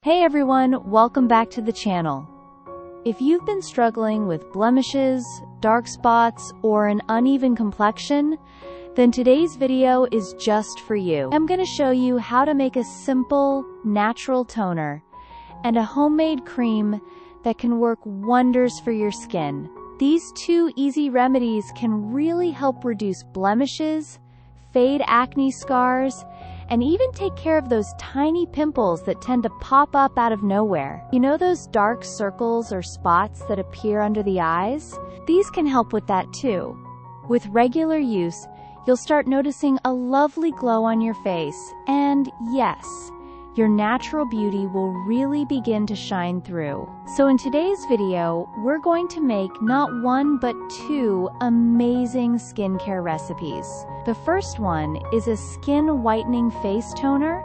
Hey everyone, welcome back to the channel. If you've been struggling with blemishes, dark spots, or an uneven complexion, then today's video is just for you. I'm going to show you how to make a simple, natural toner and a homemade cream that can work wonders for your skin. These two easy remedies can really help reduce blemishes, fade acne scars, and even take care of those tiny pimples that tend to pop up out of nowhere. You know those dark circles or spots that appear under the eyes? These can help with that too. With regular use, you'll start noticing a lovely glow on your face, and yes, your natural beauty will really begin to shine through. So in today's video, we're going to make not one but two amazing skincare recipes. The first one is a skin whitening face toner,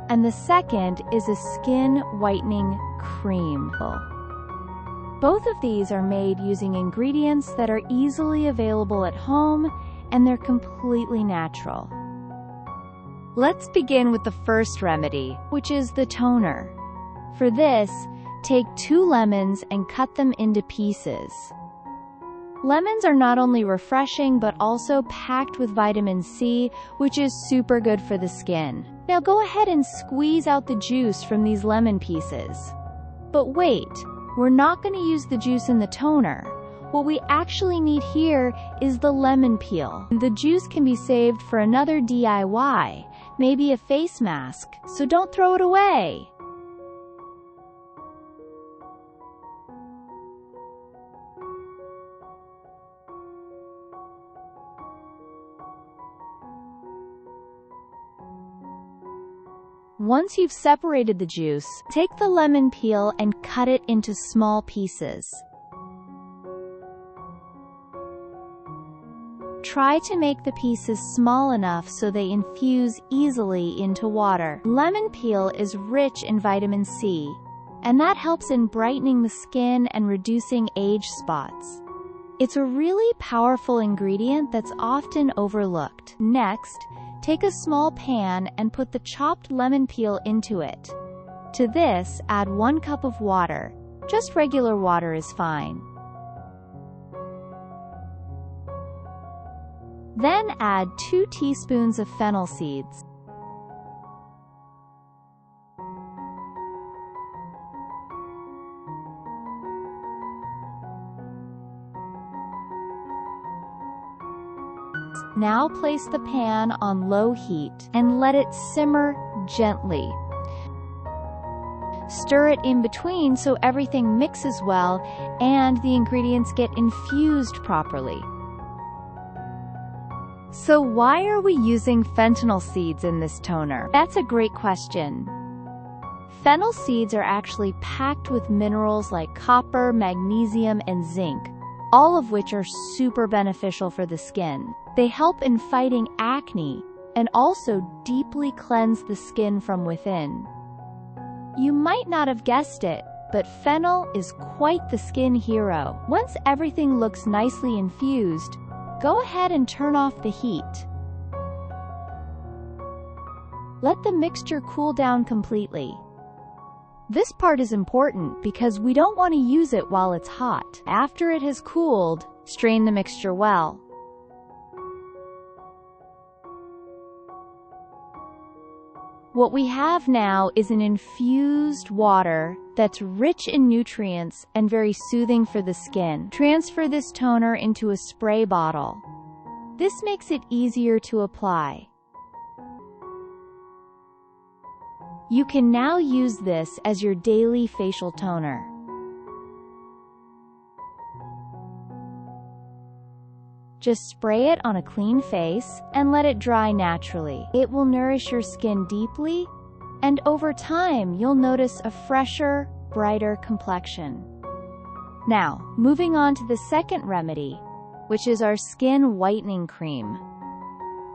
and the second is a skin whitening cream. Both of these are made using ingredients that are easily available at home, and they're completely natural. Let's begin with the first remedy, which is the toner. For this, take 2 lemons and cut them into pieces. Lemons are not only refreshing but also packed with vitamin C, which is super good for the skin. Now go ahead and squeeze out the juice from these lemon pieces. But wait, we're not going to use the juice in the toner. What we actually need here is the lemon peel. The juice can be saved for another DIY, maybe a face mask, so don't throw it away. Once you've separated the juice, take the lemon peel and cut it into small pieces. Try to make the pieces small enough so they infuse easily into water. Lemon peel is rich in vitamin C, and that helps in brightening the skin and reducing age spots. It's a really powerful ingredient that's often overlooked. Next, take a small pan and put the chopped lemon peel into it. To this, add 1 cup of water. Just regular water is fine. Then add 2 teaspoons of fennel seeds. Now place the pan on low heat and let it simmer gently. Stir it in between so everything mixes well and the ingredients get infused properly. So why are we using fennel seeds in this toner? That's a great question. Fennel seeds are actually packed with minerals like copper, magnesium, and zinc, all of which are super beneficial for the skin. They help in fighting acne and also deeply cleanse the skin from within. You might not have guessed it, but fennel is quite the skin hero. Once everything looks nicely infused, go ahead and turn off the heat. Let the mixture cool down completely. This part is important because we don't want to use it while it's hot. After it has cooled, strain the mixture well. What we have now is an infused water that's rich in nutrients and very soothing for the skin. Transfer this toner into a spray bottle. This makes it easier to apply. You can now use this as your daily facial toner. Just spray it on a clean face and let it dry naturally. It will nourish your skin deeply, and over time you'll notice a fresher, brighter complexion. Now, moving on to the second remedy, which is our skin whitening cream.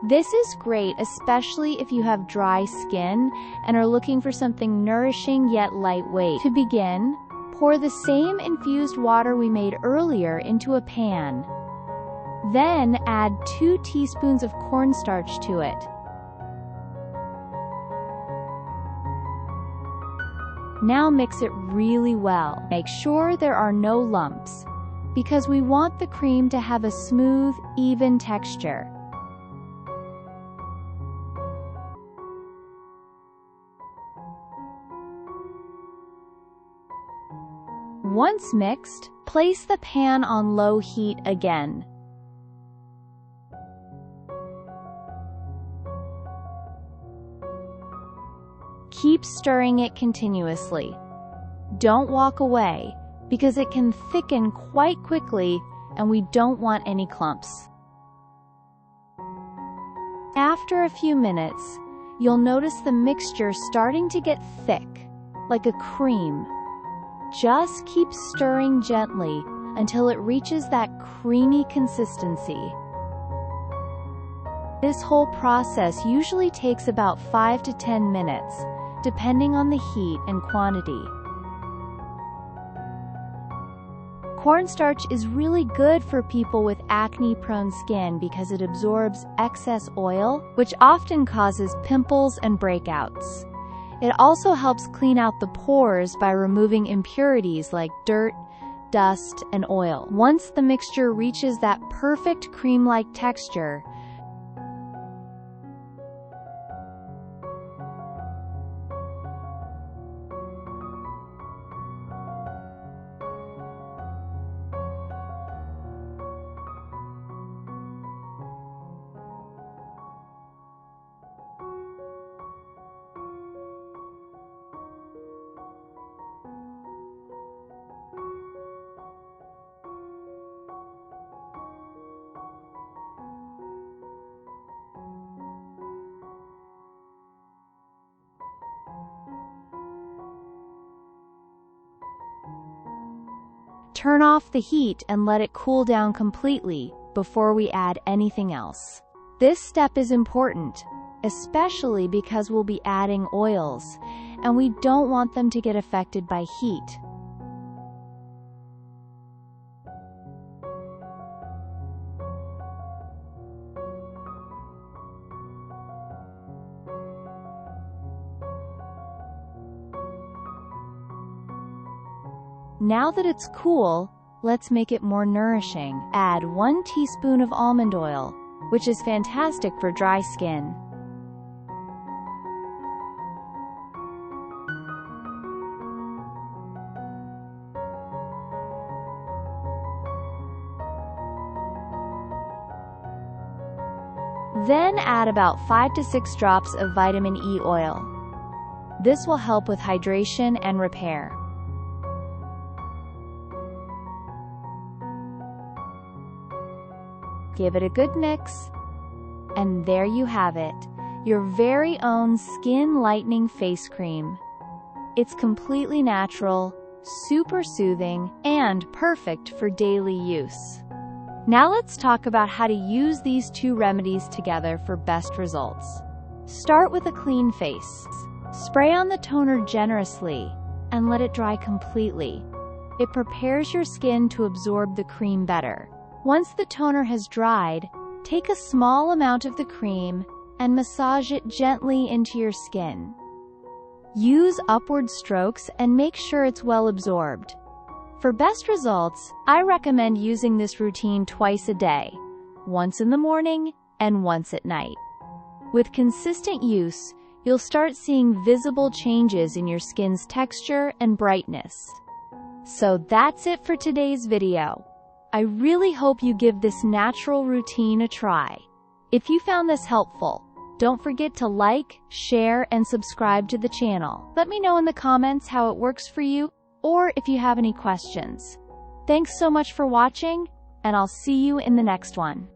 This is great especially if you have dry skin and are looking for something nourishing yet lightweight. To begin, pour the same infused water we made earlier into a pan. Then add 2 teaspoons of cornstarch to it. Now mix it really well. Make sure there are no lumps, because we want the cream to have a smooth, even texture. Once mixed, place the pan on low heat again. Keep stirring it continuously. Don't walk away, because it can thicken quite quickly and we don't want any clumps. After a few minutes, you'll notice the mixture starting to get thick, like a cream. Just keep stirring gently until it reaches that creamy consistency. This whole process usually takes about 5 to 10 minutes, depending on the heat and quantity. Cornstarch is really good for people with acne-prone skin because it absorbs excess oil, which often causes pimples and breakouts. It also helps clean out the pores by removing impurities like dirt, dust, and oil. Once the mixture reaches that perfect cream-like texture, turn off the heat and let it cool down completely before we add anything else. This step is important, especially because we'll be adding oils, and we don't want them to get affected by heat. Now that it's cool, let's make it more nourishing. Add 1 teaspoon of almond oil, which is fantastic for dry skin. Then add about 5 to 6 drops of vitamin E oil. This will help with hydration and repair. Give it a good mix, and there you have it, your very own skin lightening face cream. It's completely natural, super soothing, and perfect for daily use. Now let's talk about how to use these two remedies together for best results. Start with a clean face. Spray on the toner generously and let it dry completely. It prepares your skin to absorb the cream better. Once the toner has dried, take a small amount of the cream and massage it gently into your skin. Use upward strokes and make sure it's well absorbed. For best results, I recommend using this routine twice a day, once in the morning and once at night. With consistent use, you'll start seeing visible changes in your skin's texture and brightness. So that's it for today's video. I really hope you give this natural routine a try. If you found this helpful, don't forget to like, share, and subscribe to the channel. Let me know in the comments how it works for you, or if you have any questions. Thanks so much for watching, and I'll see you in the next one.